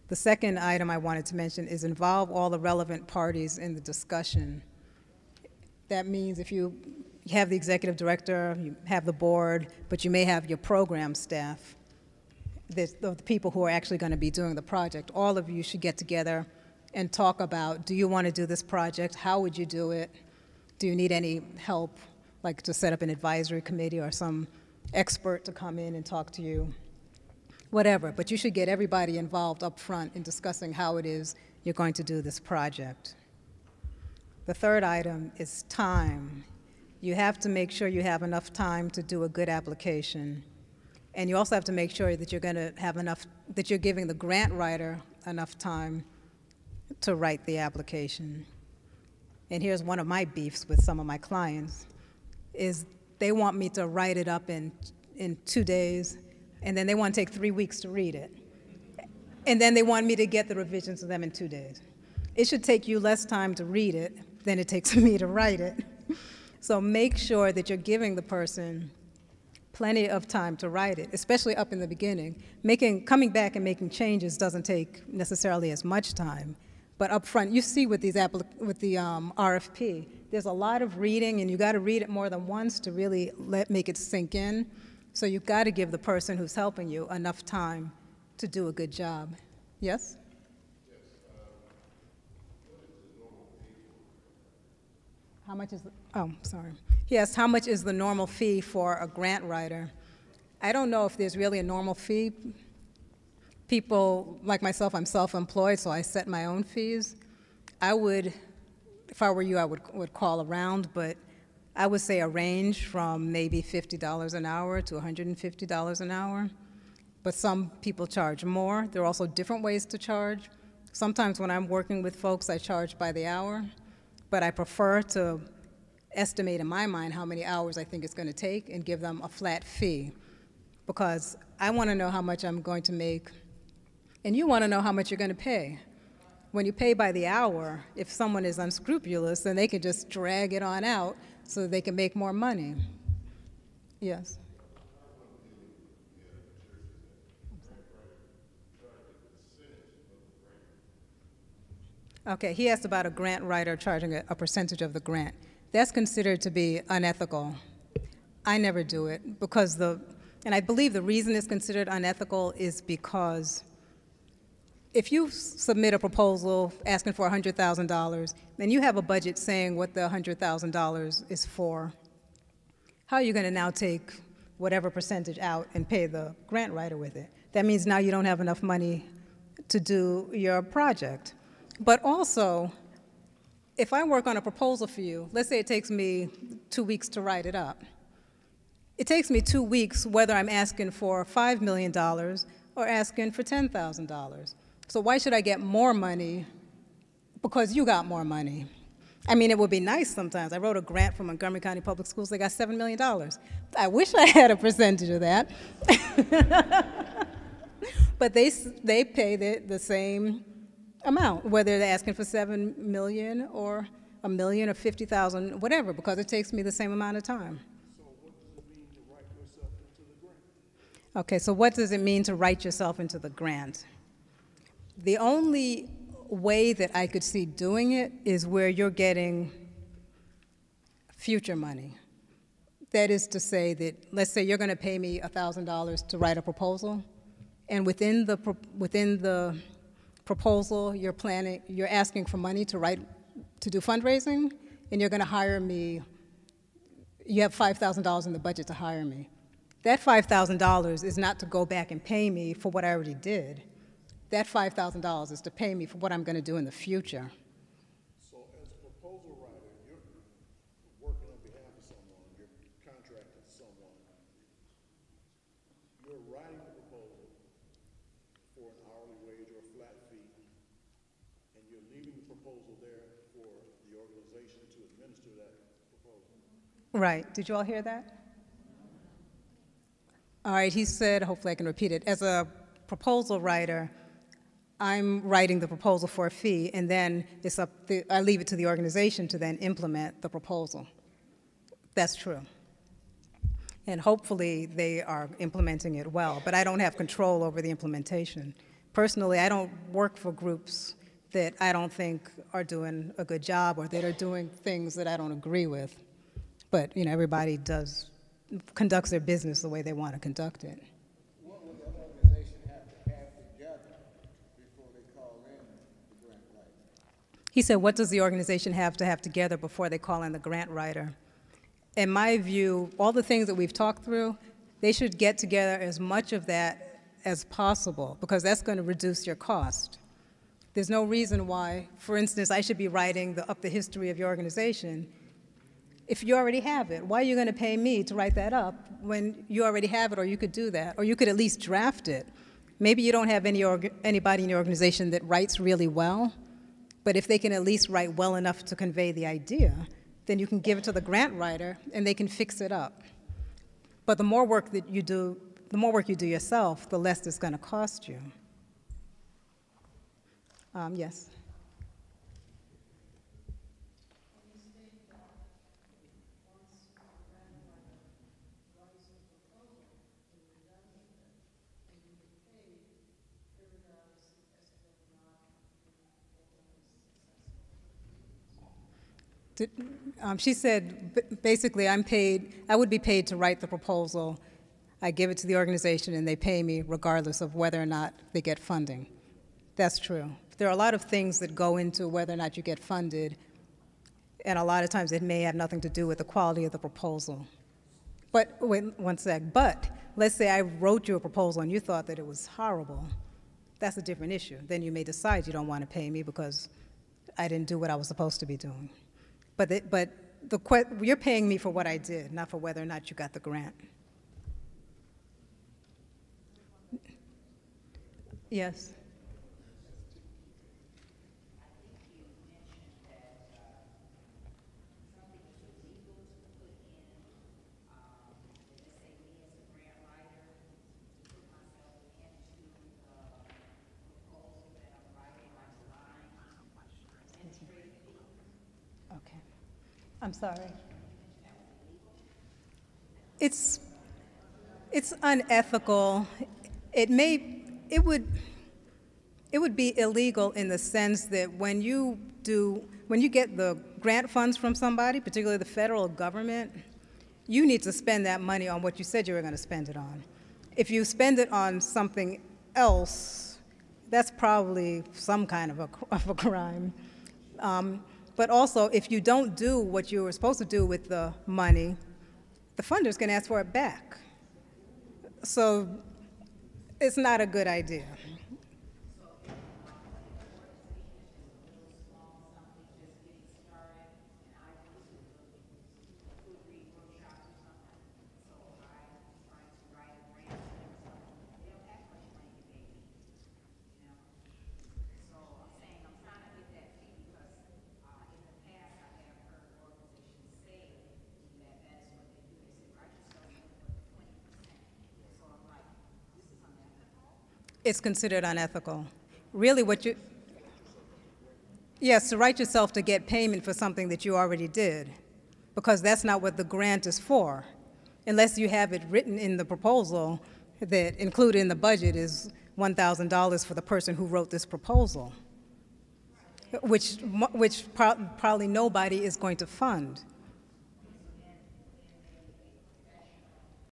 The second item I wanted to mention is involve all the relevant parties in the discussion. That means if you have the executive director, you have the board, but you may have your program staff, the people who are actually going to be doing the project. All of you should get together and talk about, do you want to do this project? How would you do it? Do you need any help, like to set up an advisory committee or some expert to come in and talk to you? Whatever, but you should get everybody involved up front in discussing how it is you're going to do this project. The third item is time. You have to make sure you have enough time to do a good application. And you also have to make sure that you're going to have enough, that you're giving the grant writer enough time to write the application. And here's one of my beefs with some of my clients, is they want me to write it up in 2 days, and then they want to take 3 weeks to read it. And then they want me to get the revisions to them in 2 days. It should take you less time to read it than it takes me to write it. So make sure that you're giving the person plenty of time to write it, especially up in the beginning. Coming back and making changes doesn't take necessarily as much time. But up front, you see with the RFP, there's a lot of reading, and you got to read it more than once to really make it sink in. So you've got to give the person who's helping you enough time to do a good job. Yes? How much is the, oh, sorry. He asked, how much is the normal fee for a grant writer? I don't know if there's really a normal fee. People like myself, I'm self-employed, so I set my own fees. I would, if I were you, I would call around, but I would say a range from maybe $50 an hour to $150 an hour. But some people charge more. There are also different ways to charge. Sometimes when I'm working with folks, I charge by the hour, but I prefer to estimate in my mind how many hours I think it's going to take and give them a flat fee, because I want to know how much I'm going to make, and you want to know how much you're going to pay. When you pay by the hour, if someone is unscrupulous, then they can just drag it on out so that they can make more money. Yes? Okay, he asked about a grant writer charging a percentage of the grant. That's considered to be unethical. I never do it because and I believe the reason it's considered unethical is because if you submit a proposal asking for $100,000, then you have a budget saying what the $100,000 is for. How are you going to now take whatever percentage out and pay the grant writer with it? That means now you don't have enough money to do your project. But also, if I work on a proposal for you, let's say it takes me 2 weeks to write it up. It takes me 2 weeks whether I'm asking for $5 million or asking for $10,000. So why should I get more money because you got more money? I mean, it would be nice sometimes. I wrote a grant for Montgomery County Public Schools. They got $7 million. I wish I had a percentage of that. But they pay the same amount, whether they're asking for $7 million or $1 million or $50,000, whatever, because it takes me the same amount of time. So what does it mean to write yourself into the grant? Okay, so what does it mean to write yourself into the grant? The only way that I could see doing it is where you're getting future money. That is to say that, let's say you're going to pay me $1,000 to write a proposal, and within the proposal, you're asking for money to do fundraising, and you're going to hire me. You have $5,000 in the budget to hire me. That $5,000 is not to go back and pay me for what I already did. That $5,000 is to pay me for what I'm going to do in the future. So as a proposal writer, you're working on behalf of someone, you're contracting someone. You're writing a proposal for an hourly wage or a flat fee, and you're leaving the proposal there for the organization to administer that proposal. Right. Did you all hear that? All right, he said, hopefully I can repeat it, as a proposal writer, I'm writing the proposal for a fee, and then I leave it to the organization to then implement the proposal. That's true. And hopefully they are implementing it well, but I don't have control over the implementation. Personally, I don't work for groups that I don't think are doing a good job or that are doing things that I don't agree with. But, you know, everybody conducts their business the way they want to conduct it. What would the organization have to have together before they call in the grant writer? He said, what does the organization have to have together before they call in the grant writer? In my view, all the things that we've talked through, they should get together as much of that as possible, because that's going to reduce your cost. There's no reason why, for instance, I should be writing up the history of your organization. If you already have it, why are you going to pay me to write that up when you already have it, or you could do that, or you could at least draft it? Maybe you don't have anybody in your organization that writes really well, but if they can at least write well enough to convey the idea, then you can give it to the grant writer and they can fix it up. But the more work that you do, the more work you do yourself, the less it's going to cost you. Yes. She said, basically, I would be paid to write the proposal. I give it to the organization, and they pay me regardless of whether or not they get funding. That's true. There are a lot of things that go into whether or not you get funded, and a lot of times it may have nothing to do with the quality of the proposal. But, wait one sec, but let's say I wrote you a proposal and you thought that it was horrible. That's a different issue. Then you may decide you don't want to pay me because I didn't do what I was supposed to be doing. But you're paying me for what I did, not for whether or not you got the grant. Yes. Okay. I'm sorry. It's unethical. It would be illegal in the sense that when you get the grant funds from somebody, particularly the federal government, you need to spend that money on what you said you were going to spend it on. If you spend it on something else, that's probably some kind of a crime. But also, if you don't do what you were supposed to do with the money, the funders can ask for it back. So it's not a good idea. It's considered unethical. Really yes, to write yourself to get payment for something that you already did, because that's not what the grant is for. Unless you have it written in the proposal that included in the budget is $1,000 for the person who wrote this proposal, which probably nobody is going to fund.